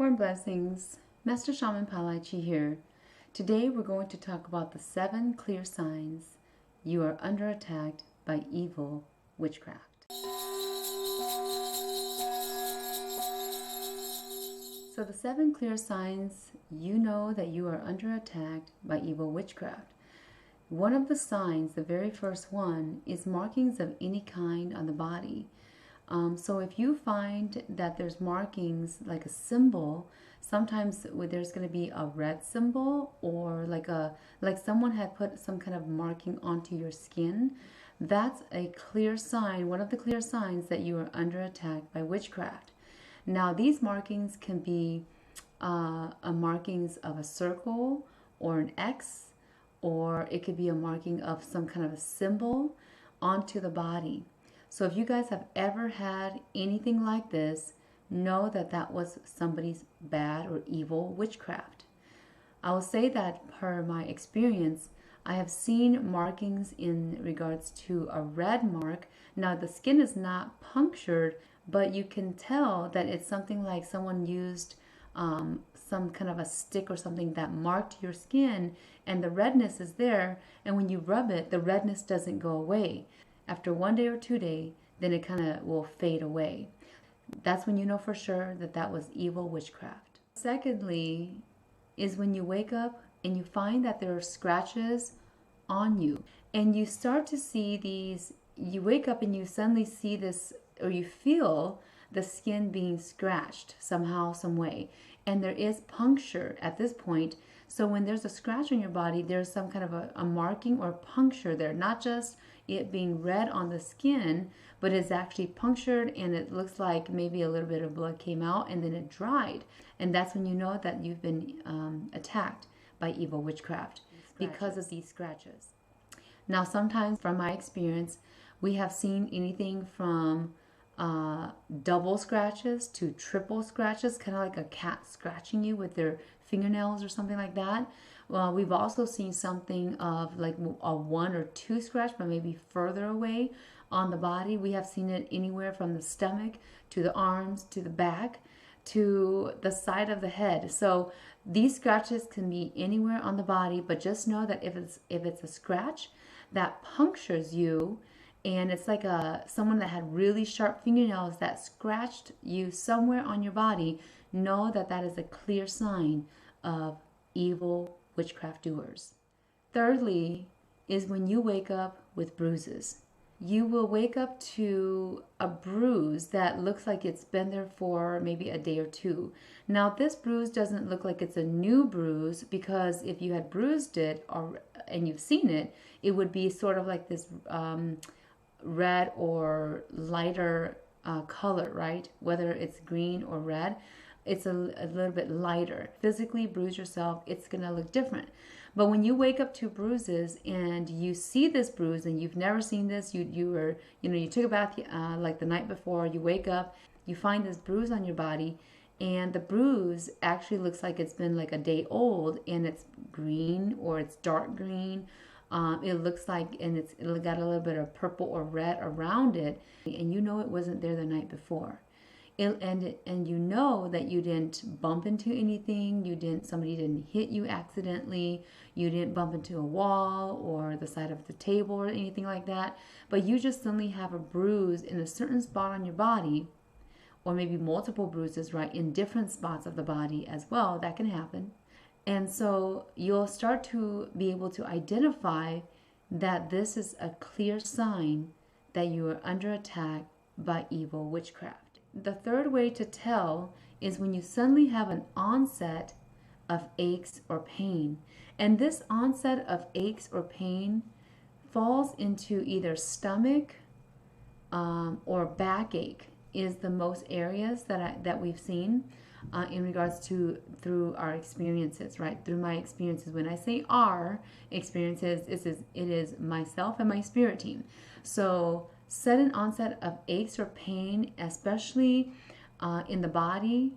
Born Blessings, Master Shaman Palaichi here. Today we're going to talk about the 7 clear signs you are under attack by evil witchcraft. So the 7 clear signs you know that you are under attack by evil witchcraft. One of the signs, the very first one, is markings of any kind on the body. So if you find that there's markings like a symbol, sometimes there's going to be a red symbol, or like someone had put some kind of marking onto your skin. That's a clear sign, one of the clear signs that you are under attack by witchcraft. Now these markings can be markings of a circle or an X, or it could be a marking of some kind of a symbol onto the body. So if you guys have ever had anything like this, know that that was somebody's bad or evil witchcraft. I will say that per my experience, I have seen markings in regards to a red mark. Now the skin is not punctured, but you can tell that it's something like someone used some kind of a stick or something that marked your skin, and the redness is there, and when you rub it, the redness doesn't go away. After 1 day or 2 days, then it kind of will fade away. That's when you know for sure that that was evil witchcraft. Secondly, is when you wake up and you find that there are scratches on you, and you start to see these. You wake up and you suddenly see this, or you feel the skin being scratched somehow, some way, and there is puncture at this point. So when there's a scratch on your body, there's some kind of a marking or puncture there, not just it being red on the skin, but it's actually punctured, and it looks like maybe a little bit of blood came out and then it dried. And that's when you know that you've been attacked by evil witchcraft, because of these scratches. Now sometimes from my experience, we have seen anything from double scratches to triple scratches, kind of like a cat scratching you with their fingernails or something like that. Well, we've also seen something of like a 1 or 2 scratch, but maybe further away on the body. We have seen it anywhere from the stomach to the arms to the back to the side of the head. So these scratches can be anywhere on the body, but just know that if it's a scratch that punctures you, and it's like someone that had really sharp fingernails that scratched you somewhere on your body, know that that is a clear sign of evil witchcraft doers. Thirdly is when you wake up with bruises. You will wake up to a bruise that looks like it's been there for maybe a day or 2. Now this bruise doesn't look like it's a new bruise, because if you had bruised it and you've seen it, it would be sort of like this red or lighter color, right? Whether it's green or red, it's a little bit lighter. Physically bruise yourself, it's gonna look different. But when you wake up to bruises and you see this bruise and you've never seen this, you took a bath like the night before, you wake up, you find this bruise on your body, and the bruise actually looks like it's been like a day old, and it's green or it's dark green. It looks like, and it got a little bit of purple or red around it, and you know it wasn't there the night before. And you know that you didn't bump into anything, somebody didn't hit you accidentally, you didn't bump into a wall or the side of the table or anything like that, but you just suddenly have a bruise in a certain spot on your body, or maybe multiple bruises, right, in different spots of the body as well. That can happen. And so you'll start to be able to identify that this is a clear sign that you are under attack by evil witchcraft. The third way to tell is when you suddenly have an onset of aches or pain. And this onset of aches or pain falls into either stomach or backache is the most areas that we've seen in regards to through our experiences, right? Through my experiences. When I say our experiences, it is myself and my spirit team. So sudden onset of aches or pain, especially in the body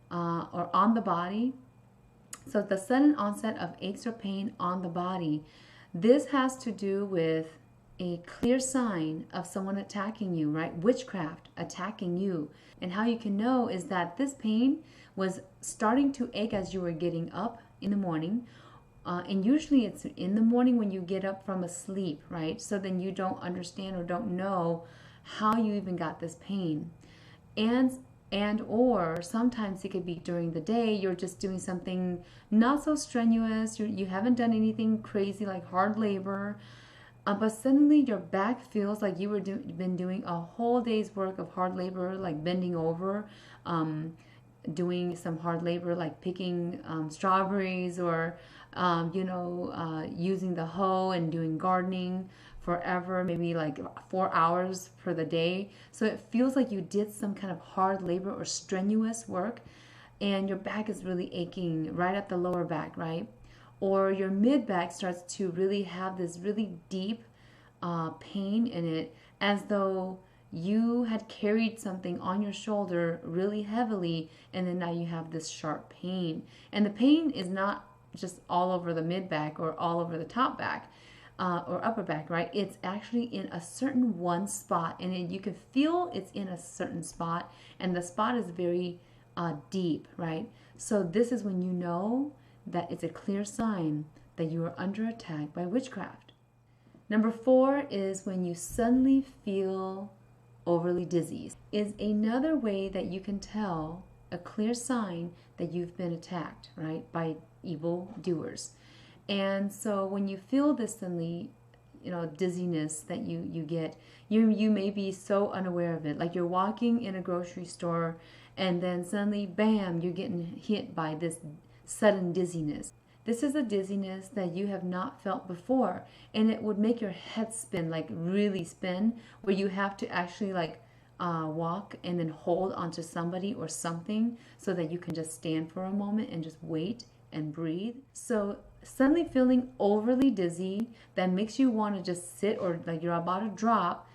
or on the body. So the sudden onset of aches or pain on the body, this has to do with a clear sign of someone attacking you, right? Witchcraft attacking you. And how you can know is that this pain was starting to ache as you were getting up in the morning. And usually it's in the morning when you get up from a sleep, right? So then you don't understand or don't know how you even got this pain. And or sometimes it could be during the day, you're just doing something not so strenuous, you haven't done anything crazy like hard labor, but suddenly your back feels like you were been doing a whole day's work of hard labor, like bending over, doing some hard labor like picking strawberries, or using the hoe and doing gardening forever, maybe like 4 hours for the day. So it feels like you did some kind of hard labor or strenuous work, and your back is really aching right at the lower back, right? Or your mid back starts to really have this really deep pain in it, as though you had carried something on your shoulder really heavily, and then now you have this sharp pain. And the pain is not just all over the mid back or all over the top back or upper back, right? It's actually in a certain one spot, and you can feel it's in a certain spot, and the spot is very deep, right? So this is when you know that it's a clear sign that you are under attack by witchcraft. Number 4 is when you suddenly feel overly dizzy. Is another way that you can tell a clear sign that you've been attacked, right, by evil doers. And so when you feel this suddenly, dizziness that you get, you may be so unaware of it. Like you're walking in a grocery store, and then suddenly, bam, you're getting hit by this sudden dizziness. This is a dizziness that you have not felt before, and it would make your head spin, like really spin, where you have to actually walk and then hold onto somebody or something so that you can just stand for a moment and just wait and breathe. So suddenly feeling overly dizzy that makes you want to just sit, or like you're about to drop.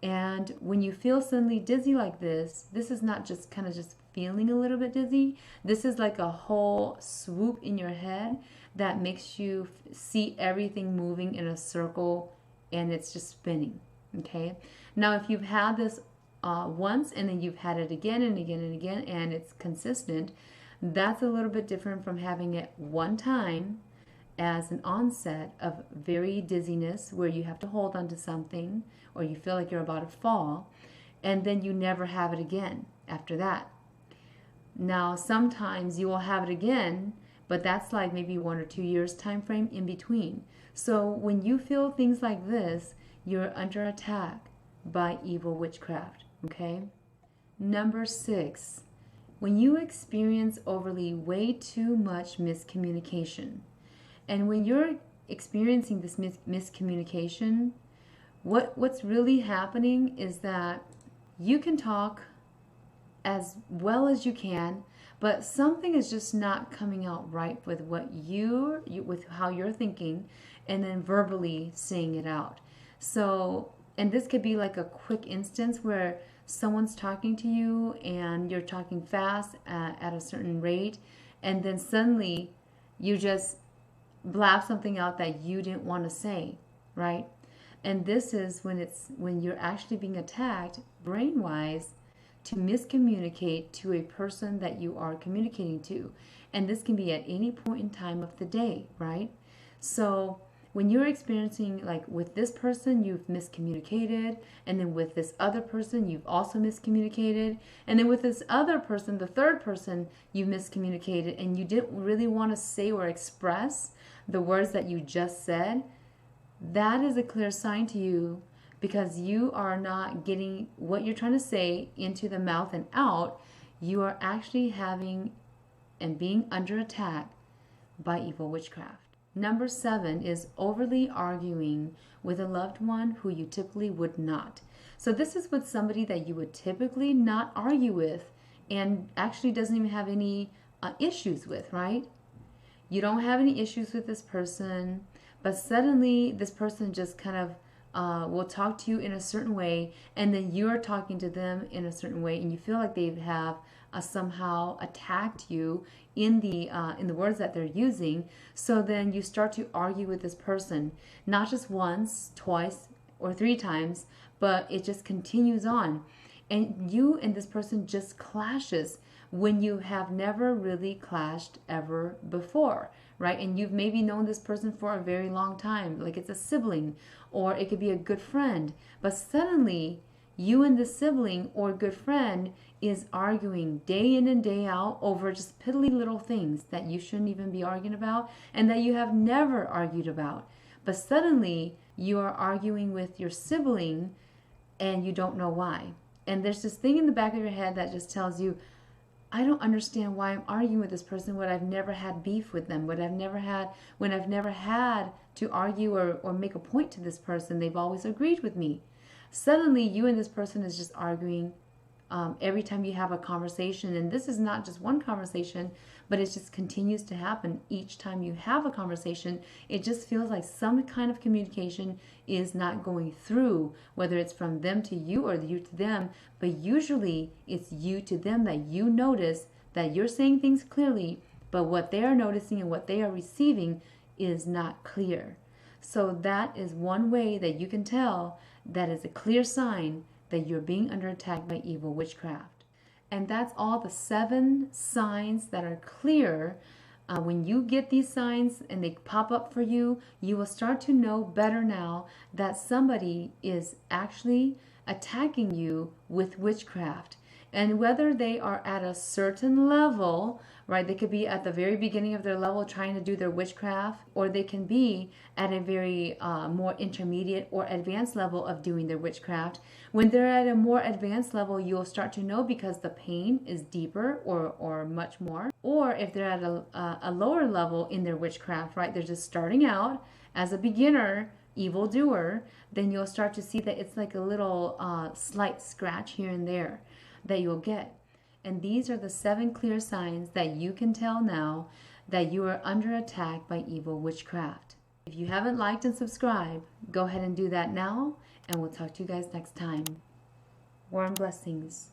And when you feel suddenly dizzy like this is not just kind of just feeling a little bit dizzy. This is like a whole swoop in your head that makes you see everything moving in a circle, and it's just spinning. Okay. Now, if you've had this once, and then you've had it again and again and again, and it's consistent, that's a little bit different from having it one time as an onset of very dizziness, where you have to hold on to something, or you feel like you're about to fall, and then you never have it again after that. Now, sometimes you will have it again, but that's like maybe 1 or 2 years time frame in between. So when you feel things like this, you're under attack by evil witchcraft. Okay. Number 6, when you experience overly way too much miscommunication. And when you're experiencing this miscommunication, what's really happening is that you can talk as well as you can, but something is just not coming out right with what with how you're thinking, and then verbally saying it out. So, and this could be like a quick instance where someone's talking to you and you're talking fast at a certain rate, and then suddenly you just blab something out that you didn't want to say, right? And this is when you're actually being attacked brain-wise to miscommunicate to a person that you are communicating to. And this can be at any point in time of the day, right? So when you're experiencing, like with this person, you've miscommunicated, and then with this other person, you've also miscommunicated, and then with this other person, the third person, you miscommunicated, and you didn't really want to say or express the words that you just said. That is a clear sign to you, because you are not getting what you're trying to say into the mouth and out. You are actually having and being under attack by evil witchcraft. Number 7 is overly arguing with a loved one who you typically would not. So this is with somebody that you would typically not argue with, and actually doesn't even have any issues with, right? You don't have any issues with this person, but suddenly this person just kind of will talk to you in a certain way, and then you're talking to them in a certain way, and you feel like they have somehow attacked you in the words that they're using. So then you start to argue with this person, not just once, twice, or 3 times, but it just continues on. And you and this person just clashes when you have never really clashed ever before, right? And you've maybe known this person for a very long time, like it's a sibling, or it could be a good friend. But suddenly, you and the sibling or good friend is arguing day in and day out over just piddly little things that you shouldn't even be arguing about and that you have never argued about. But suddenly, you are arguing with your sibling and you don't know why. And there's this thing in the back of your head that just tells you, I don't understand why I'm arguing with this person when I've never had beef with them, when I've never had to argue or make a point to this person. They've always agreed with me. Suddenly, you and this person is just arguing every time you have a conversation. And this is not just one conversation, but it just continues to happen each time you have a conversation. It just feels like some kind of communication is not going through, whether it's from them to you or you to them. But usually it's you to them that you notice that you're saying things clearly, but what they are noticing and what they are receiving is not clear. So that is one way that you can tell that is a clear sign that you're being under attack by evil witchcraft. And that's all the 7 signs that are clear. When you get these signs and they pop up for you, you will start to know better now that somebody is actually attacking you with witchcraft. And whether they are at a certain level, right, they could be at the very beginning of their level trying to do their witchcraft, or they can be at a very more intermediate or advanced level of doing their witchcraft. When they're at a more advanced level, you'll start to know because the pain is deeper or much more. Or if they're at a lower level in their witchcraft, right, they're just starting out as a beginner evildoer, then you'll start to see that it's like a little slight scratch here and there that you'll get. And these are the 7 clear signs that you can tell now that you are under attack by evil witchcraft. If you haven't liked and subscribed, go ahead and do that now, and we'll talk to you guys next time. Warm blessings.